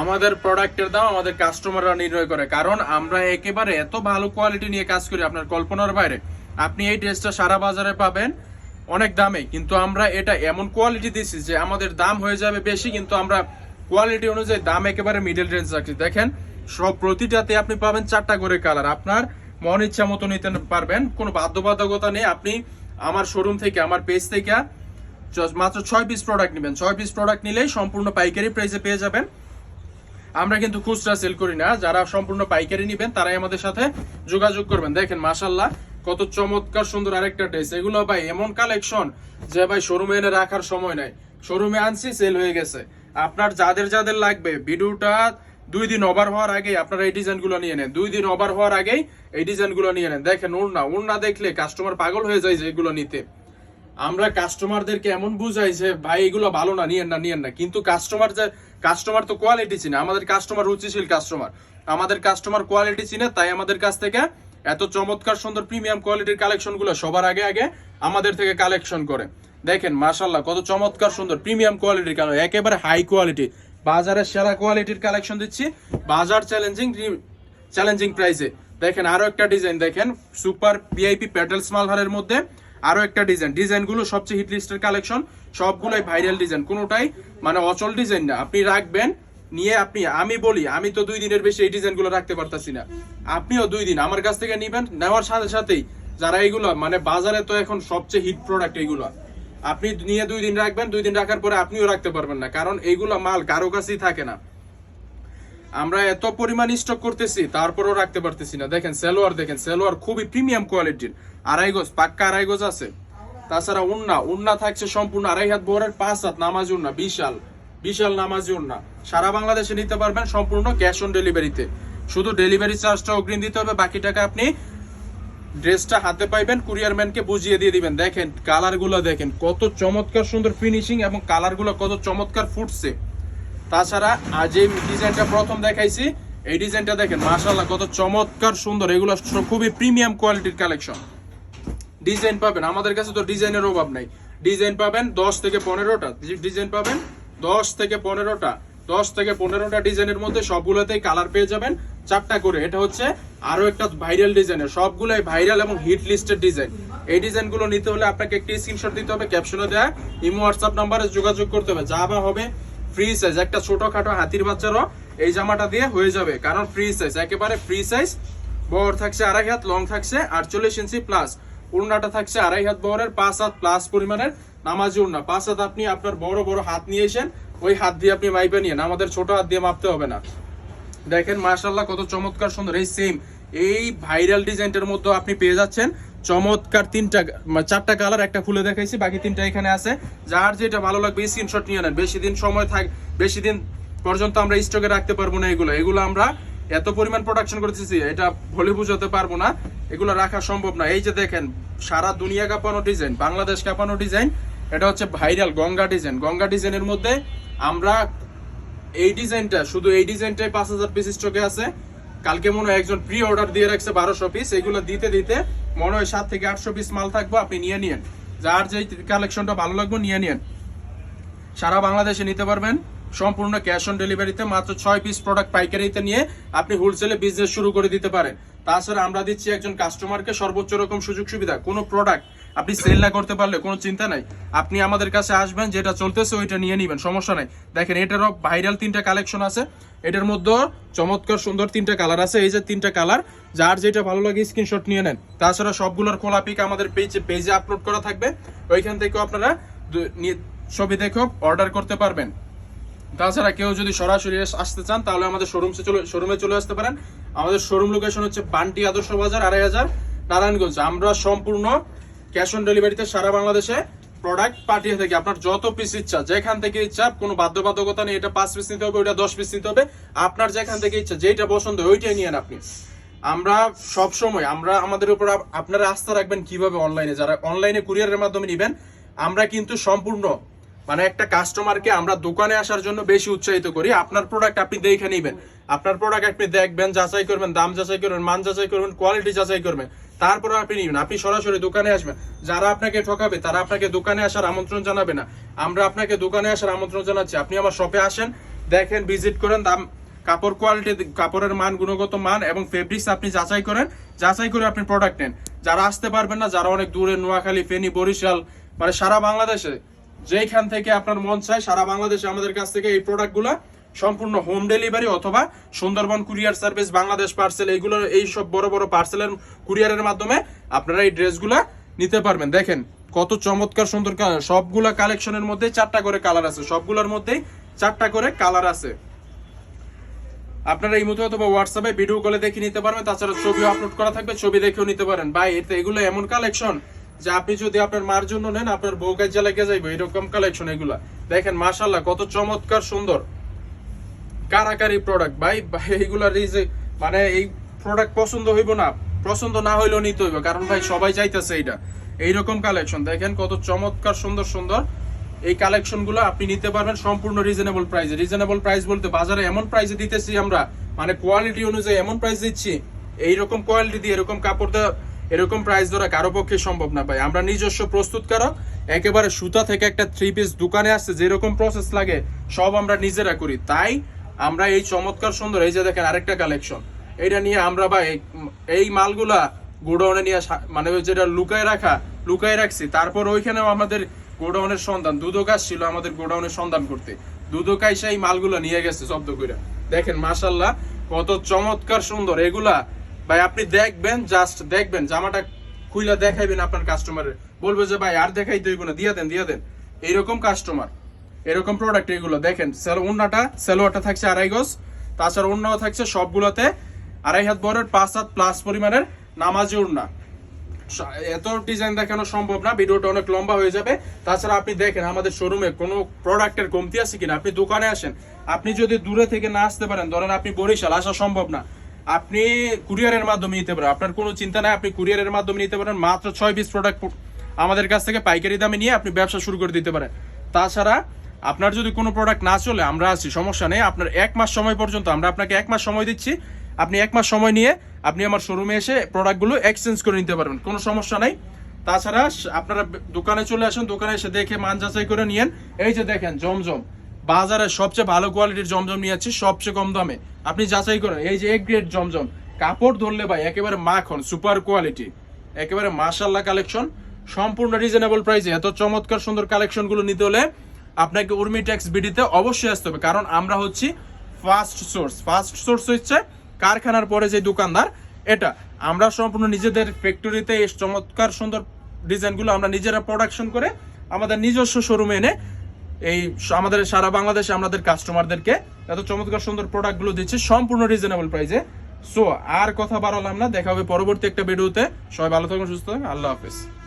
আমাদের প্রোডাক্টের দাম আমাদের কাস্টমাররা নির্ণয় করে, কারণ আমরা একেবারে এত ভালো কোয়ালিটি নিয়ে কাজ করি আপনার কল্পনার বাইরে। আপনি এই ড্রেসটা সারা বাজারে পাবেন অনেক দামে, কিন্তু আমরা এটা এমন কোয়ালিটি দিচ্ছি যে আমাদের দাম হয়ে যাবে বেশি, কিন্তু আমরা কোয়ালিটি অনুযায়ী দাম একেবারে মিডল রেঞ্জ রাখছি। দেখেন সব প্রতিটাতে আপনি পাবেন 4টা করে কালার, আপনার মন ইচ্ছা মতো নিতে পারবেন, কোনো বাধ্যবাধকতা নেই। আপনি আমার শোরুম থেকে, আমার পেজ থেকে মাত্র 6 পিস প্রোডাক্ট নেবেন, 6 পিস প্রোডাক্ট নিলেই সম্পূর্ণ পাইকারি প্রাইসে পেয়ে যাবেন। আমরা কিন্তু খুচরা সেল করি না, যারা সম্পূর্ণ পাইকারি নেবেন তারাই আমাদের সাথে যোগাযোগ করবেন। দেখেন মাশাআল্লাহ কত চমৎকার সুন্দর আরেকটা ড্রেস, এগুলো ভাই এমন কালেকশন যে ভাই শোরুমে এনে রাখার সময় নাই, শোরুমে আনছি সেল হয়ে গেছে। আপনার যাদের যাদের লাগবে ভিডিওটা 2 দিন ওভার হওয়ার আগে আপনারা এই ডিজাইনগুলো নিয়ে নেন, 2 দিন ওভার হওয়ার আগেই এই ডিজাইনগুলো নিয়ে নেন। দেখেন ওড়না দেখলে কাস্টমার পাগল হয়ে যায় যে এগুলো নিতে। আমরা কাস্টমারদেরকে এমন বুঝাই যে ভাই এগুলো ভালো না, নিয়েন না, কিন্তু কাস্টমার তো কোয়ালিটি চিনে, আমাদের কাস্টমার রুচিশীল কাস্টমার, আমাদের কাস্টমার কোয়ালিটি চিনে, তাই আমাদের কাছ থেকে এত চমৎকার সুন্দর প্রিমিয়াম কোয়ালিটির কালেকশন গুলো সবার আগে আগে আমাদের থেকে কালেকশন করে। দেখেন মাশাআল্লাহ কত চমৎকার সুন্দর প্রিমিয়াম কোয়ালিটির কালেকশন, একেবারে হাই কোয়ালিটি, বাজারের সেরা কোয়ালিটির কালেকশন দিচ্ছি বাজার চ্যালেঞ্জিং প্রাইসে। দেখেন আরো একটা ডিজাইন, দেখেন সুপার ভিআইপি প্যাটেলস মালহারের মধ্যে আরো একটা ডিজাইনগুলো সবচেয়ে হিট লিস্টের কালেকশন, সবগুলোই ভাইরাল ডিজাইন, কোনোটাই মানে অচল ডিজাইন না। আপনি রাখবেন নিয়ে আমি বলি আমি তো 2 দিনের বেশি এই ডিজাইনগুলো রাখতে পারতাছি না, আপনিও 2 দিন আমার কাছ থেকে নিবেন, নেওয়ার সাথে সাথেই যারা এইগুলো মানে বাজারে তো এখন সবচেয়ে হিট প্রোডাক্ট এইগুলো, আপনি নিয়ে 2 দিন রাখবেন, 2 দিন রাখার পরে আপনিও রাখতে পারবেন না, কারণ এইগুলো মাল কারো কাছেই থাকে না। আমরা এত পরিমাণ স্টক করতেছি তারপরেও রাখতে পারতেছি না। দেখেন সেলোয়ার খুবই প্রিমিয়াম কোয়ালিটির, 2.5 গজ পাক্কা 2.5 গজ আছে। তাছাড়া উন্না থাকছে সম্পূর্ণ 2.5 হাত বহরের 5 হাত নামাজি উন্না, বিশাল নামাজি উন্না। সারা বাংলাদেশে নিতে পারবেন সম্পূর্ণ ক্যাশ অন ডেলিভারিতে, শুধু ডেলিভারি চার্জটা অগ্রিম দিতে হবে, বাকি টাকা আপনি ড্রেসটা হাতে পাইবেন, কুরিয়ার ম্যানকে বুঝিয়ে দিয়ে দিবেন। দেখেন কালারগুলো দেখেন কত চমৎকার সুন্দর ফিনিশিং এবং কালারগুলো কত চমৎকার ফুটছে। তাছাড়া আজ এই ডিজাইনটা প্রথম দেখাইছি, এই ডিজাইনটা দেখেন মাশাআল্লাহ কত চমৎকার সুন্দর, এগুলো খুবই প্রিমিয়াম কোয়ালিটির কালেকশন। ডিজাইন পাবেন আমাদের কাছে, তো ডিজাইনের অভাব নাই, ডিজাইন পাবেন 10 থেকে 15টা ডিজাইন পাবেন, 10 থেকে 15টা ডিজাইনের মধ্যে সবগুলোতেই কালার পেয়ে যাবেন 4টা করে। এটা হচ্ছে আরো একটা ভাইরাল ডিজাইনের, সবগুলোই ভাইরাল এবং হিট লিস্টেড ডিজাইন। এই ডিজাইনগুলো নিতে হলে আপনাকে একটি স্ক্রিনশট দিতে হবে, ক্যাপশনে দেওয়া ইমো হোয়াটসঅ্যাপ নাম্বারে যোগাযোগ করতে হবে। যা হবে ফ্রি সাইজ, একটা ছোটখাটো হাতির বাচ্চারও এই জামাটা দিয়ে হয়ে যাবে, কারণ ফ্রি সাইজ, একেবারে ফ্রি সাইজ। বহর থাকছে 2.5 হাত, লং থাকছে 48 ইঞ্চি প্লাস, ওড়নাটা থাকছে 2.5 হাত বহরের 5 হাত প্লাস পরিমাণের নামাজি ওড়না। 5 হাত আপনি আপনার বড় বড় হাত নিয়ে এসেন, ওই হাত দিয়ে আপনি মাইপে নিয়েন, আমাদের ছোট হাত দিয়ে মাপতে হবে না। দেখেন মাশাআল্লাহ কত চমৎকার সুন্দর, এই ভাইরাল ডিজাইনটার মধ্যে আপনি পেয়ে যাচ্ছেন চমৎকার 4টা কালার, একটা খুলে দেখাইছি, বাকি 3টা এখানে আছে। যার যেটা ভালো লাগবে স্ক্রিনশট নিয়ে নেন। বেশি দিন পর্যন্ত আমরা স্টকে রাখতে পারবো না, এগুলো আমরা এত পরিমাণ প্রোডাকশন করতেছি এটা বলে বুঝাতে পারবো না, এগুলো রাখা সম্ভব না। এই যে দেখেন সারা দুনিয়া কাঁপানো ডিজাইন, বাংলাদেশ কাঁপানো ডিজাইন, এটা হচ্ছে ভাইরাল গঙ্গা ডিজাইনের মধ্যে আমরা এই ডিজাইনটা, শুধু এই ডিজাইনটাই 5000 পিস স্টকে আছে। কালকে মনে হয় একজন প্রি অর্ডার দিয়ে রাখছে 1200 পিস, এগুলো দিতে দিতে মনে হয় 7 থেকে 800 পিস মাল থাকবো, আপনি নিয়ে নিন, যার যে কালেকশনটা ভালো লাগবে নিয়ে নিন। সারা বাংলাদেশে নিতে পারবেন সম্পূর্ণ ক্যাশ অন ডেলিভারিতে, মাত্র 6 পিস প্রোডাক্ট পাইকারিতে নিয়ে আপনি হোলসেলে বিজনেস শুরু করে দিতে পারেন। তাছাড়া আমরা দিচ্ছি একজন কাস্টমারকে সর্বোচ্চ রকম সুযোগ সুবিধা, কোনো প্রোডাক্ট আপনি সেল না করতে পারলে কোনো চিন্তা নাই, আপনি আমাদের কাছে আসবেন, যেটা চলতেছে ওইটা নিয়ে নিবেন, সমস্যা নাই। দেখেন এটারও ভাইরাল 3টা কালেকশন আছে, এটার মধ্যে চমৎকার সুন্দর 3টা কালার আছে, এই যে 3টা কালার, যার যেটা ভালো লাগে স্ক্রিনশট নিয়ে নেন। তাছাড়া সবগুলোর খোলা পিক আমাদের পেজে আপলোড করা থাকবে, ওইখান থেকেও আপনারা ছবি দেখে অর্ডার করতে পারবেন। তাছাড়া কেউ যদি সরাসরি আসতে চান তাহলে আমাদের শোরুমে চলে আসতে পারেন। আমাদের শোরুম লোকেশন হচ্ছে বান্টি আদর্শ বাজার 2.5 নারায়ণগঞ্জ। আমরা সম্পূর্ণ ক্যাশ অন ডেলিভারিতে সারা বাংলাদেশে প্রোডাক্ট পাঠিয়ে থাকি, আপনার যত পিস ইচ্ছা, যেখান থেকে ইচ্ছা, কোনো বাধ্যবাধকতা নেই এটা 5 পিস নিতে হবে, ওইটা 10 পিস নিতে হবে, আপনার যেখান থেকে ইচ্ছা যেটা পছন্দ ওইটাই নিয়েন আপনি। আমরা সব সময় আমাদের উপর আপনারা আস্থা রাখবেন কিভাবে অনলাইনে, যারা অনলাইনে কুরিয়ারের মাধ্যমে নেবেন, আমরা কিন্তু সম্পূর্ণ মানে একটা কাস্টমারকে আমরা দোকানে আসার জন্য বেশি উৎসাহিত করি। আপনার প্রোডাক্ট আপনি দেখে নেবেন, আপনার প্রোডাক্ট আপনি দেখবেন, যাচাই করবেন, দাম যাচাই করবেন, মান যাচাই করবেন, কোয়ালিটি যাচাই করবেন, তারপর আপনি নেবেন। আপনি সরাসরি দোকানে আসবেন, যারা আপনাকে ঠকাবে তারা আপনাকে দোকানে আসার আমন্ত্রণ জানাবে না, আমরা আপনাকে দোকানে আসার আমন্ত্রণ জানাচ্ছি। আপনি আমার শপে আসেন, দেখেন, ভিজিট করেন, দাম, কাপড় কোয়ালিটি, কাপড়ের মান, গুণগত মান এবং ফেব্রিক্স আপনি যাচাই করেন, যাচাই করে আপনি প্রোডাক্ট নেন। যারা আসতে পারবেন না, যারা অনেক দূরে, নোয়াখালী, ফেনী, বরিশাল, মানে সারা বাংলাদেশে যেখান থেকে আপনার মন চায় সারা বাংলাদেশে আমাদের কাছ থেকে এই প্রোডাক্টগুলো সম্পূর্ণ হোম ডেলিভারি অথবা Sundarban courier service, Bangladesh parcel, এইগুলো, এই সব বড় বড় পার্সেলের কুরিয়ারের মাধ্যমে আপনারা এই ড্রেসগুলা নিতে পারবেন। দেখেন কত চমৎকার সুন্দর কালার, সবগুলা কালেকশনের মধ্যে 4টা করে কালার আছে, সবগুলোর মধ্যেই 4টা করে কালার আছে। আপনারা এই মতো অথবা হোয়াটসঅ্যাপে ভিডিও কলে দেখে নিতে পারবেন, তাছাড়া ছবিও আপলোড করা থাকবে, ছবি দেখেও নিতে পারেন। ভাই এগুলো এমন কালেকশন যে আপনি যদি আপনার মার জন্য নেন, আপনার বউ কাজে লেগে যাইবে, এরকম কালেকশন এগুলা। দেখেন মাশাআল্লাহ কত চমৎকার সুন্দর কারাকারি প্রোডাক্ট। ভাই এইগুলার এই যে মানে এই প্রোডাক্ট পছন্দ হইব না, পছন্দ না হইলেও নিতে হইব, কারণ ভাই সবাই চাইতেছে এইটা, এইরকম কালেকশন। দেখেন কত চমৎকার সুন্দর সুন্দর এই কালেকশন গুলো আপনি নিতে পারবেন সম্পূর্ণ রিজনেবল প্রাইসে। রিজনেবল প্রাইস বলতে বাজারে এমন প্রাইসে দিতেছি আমরা, মানে কোয়ালিটি অনুযায়ী এমন প্রাইস দিচ্ছি, এইরকম কোয়ালিটি দিয়ে এরকম কাপড় দেওয়া, এরকম প্রাইস ধরা কারো পক্ষে সম্ভব না ভাই। আমরা নিজস্ব প্রস্তুতকারক, একেবারে সুতা থেকে একটা 3 পিস দোকানে আসছে যেরকম প্রসেস লাগে সব আমরা নিজেরা করি, তাই আমরা এই চমৎকার সুন্দর, এই যে দেখেন আরেকটা কালেকশন, এইটা নিয়ে আমরা ভাই এই মালগুলা গোডাউনে নিয়ে মানে যেটা লুকায় রাখছি, তারপর ওইখানেও আমাদের গোডাউনের সন্ধান, দুদক ছিল আমাদের গোডাউনের সন্ধান করতে, দুদক আইসা এই মালগুলো নিয়ে গেছে শব্দ কইরা। দেখেন মাশাআল্লাহ কত চমৎকার সুন্দর এগুলা ভাই, আপনি দেখবেন, জাস্ট দেখবেন, জামাটা খুইলা দেখাইবেন আপনার কাস্টমারের, বলবে যে ভাই আর দেখাইতে হইব না, দিয়া দেন এইরকম কাস্টমার, এরকম প্রোডাক্ট এগুলো। দেখেন সেলোয়ারটা থাকছে 2.5 গজ, তাছাড়া ওড়নাও থাকছে সবগুলোতে 2.5 হাত বড়ের 5 হাত প্লাস পরিমাণের নামাজি ওড়না। এত ডিজাইন দেখানো সম্ভব না, ভিডিওটা অনেক লম্বা হয়ে যাবে। তাছাড়া আপনি দেখেন আমাদের শোরুমে কোনো প্রোডাক্টের কমতি আছে কিনা, আপনি দোকানে আসেন, আপনি যদি দূরে থেকে না আসতে পারেন, ধরেন আপনি বরিশাল, আসা সম্ভব না, আপনি কুরিয়ারের মাধ্যমে নিতে পারেন, আপনার কোনো চিন্তা নাই, আপনি কুরিয়ারের মাধ্যমে নিতে পারেন। মাত্র 6 পিস প্রোডাক্ট আমাদের কাছ থেকে পাইকারি দামে নিয়ে আপনি ব্যবসা শুরু করে দিতে পারেন। তাছাড়া আপনার যদি কোনো প্রোডাক্ট না চলে, আমরা আছি, সমস্যা নেই, আপনার 1 মাস সময় পর্যন্ত, আমরা আপনাকে 1 মাস সময় দিচ্ছি, আপনি 1 মাস সময় নিয়ে আপনি আমার শোরুমে এসে প্রোডাক্টগুলো এক্সচেঞ্জ করে নিতে পারবেন, কোনো সমস্যা নাই। তাছাড়া আপনারা দোকানে চলে আসেন, দোকানে এসে দেখে মান যাচাই করে নিয়েন। এই যে দেখেন জমজম, বাজারে সবচেয়ে ভালো কোয়ালিটির জমজম নিয়েছি সবচেয়ে কম দামে, আপনি যাচাই করেন। এই যে A গ্রেড জমজম, কাপড় ধরলে ভাই একেবারে মাখন, সুপার কোয়ালিটি, একেবারে মাশাআল্লাহ কালেকশন, সম্পূর্ণ রিজনেবল প্রাইসে। এত চমৎকার সুন্দর কালেকশনগুলো নিতে হলে আপনাকে উর্মিটেক্স বিডিতে অবশ্যই আসতে হবে, কারণ আমরা হচ্ছি ফার্স্ট সোর্স হচ্ছে কারখানার পরে যে দোকানদার, এটা আমরা সম্পূর্ণ নিজেদের ফ্যাক্টরিতে এই চমৎকার সুন্দর ডিজাইনগুলো আমরা নিজেরা প্রোডাকশন করে আমাদের নিজস্ব শোরুমে এনে এই আমাদের সারা বাংলাদেশে আমাদের কাস্টমারদেরকে এত চমৎকার সুন্দর প্রোডাক্টগুলো দিচ্ছে সম্পূর্ণ রিজনেবল প্রাইসে। সো আর কথা বাড়ালাম না, দেখা হবে পরবর্তী একটা ভিডিওতে। সবাই ভালো থাকুন, সুস্থ থাকুন, আল্লাহ হাফেজ।